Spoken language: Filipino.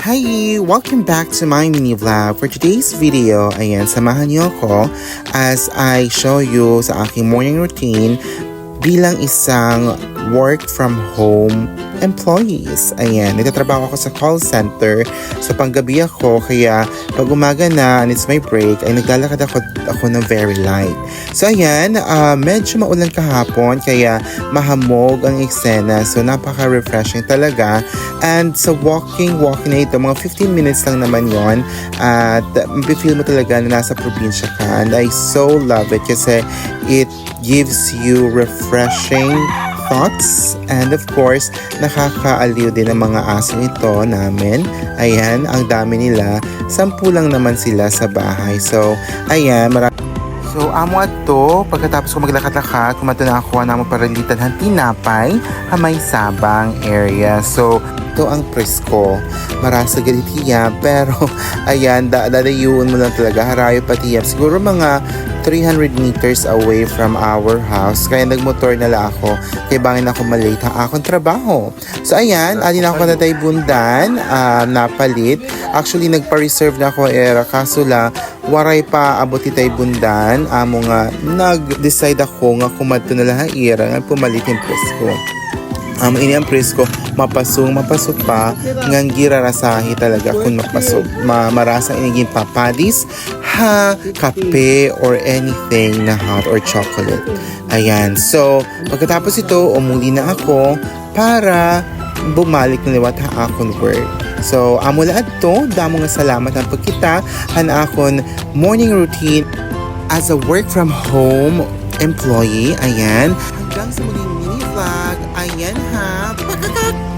Hi! Welcome back to my mini vlog. For today's video, ayan, samahan niyo ako as I show you sa aking morning routine bilang isang work from home employees. Ayan, nagtatrabaho ako sa call center. So panggabi ako, kaya pag umaga na and it's my break, ay naglalakad ako ng very light. So ayan, medyo maulan kahapon, kaya mahamog ang eksena. So napaka-refreshing talaga. And sa walking na ito, mga 15 minutes lang naman yon. At mapifeel mo talaga na nasa probinsya ka. And I so love it kasi it gives you refreshing thoughts, and of course nakakaaliw din ang mga aso ito namin. Ayan, ang dami nila, 10 lang naman sila sa bahay. So ayan, So, amo ato, pagkatapos ko maglakad-lakad, kumato na ako na paralitan ng tinapay, hamay sabang area. So, ito ang presko. Marasa galitiya, pero ayan, dadayuan mo lang talaga, harayo patiyap. Siguro mga 300 meters away from our house. Kaya nagmotor na lang ako. Kaya bangin ako malate ang akong trabaho. So ayan, alin ako na tayo bundan, napalit. Actually, nagpa-reserve na ako era. Kaso lang, waray pa abot tayo bundan. Amo nga, nag-decide ako nga kumadto na lang era nga pumalit yung presko. Ini ang presko, mapasok pa, ngang girarasahi talaga kung mapasok. Marasa iniging papadis, kape, or anything na hot or chocolate. Ayan, so, pagkatapos ito, umuli na ako para bumalik na liwat ha akong work. So, amo lahat to, damo nga salamat ang pagkita, han akong morning routine as a work from home employee. Ayan, hanggang sa muling mini vlog. Ayan ha, pakakak!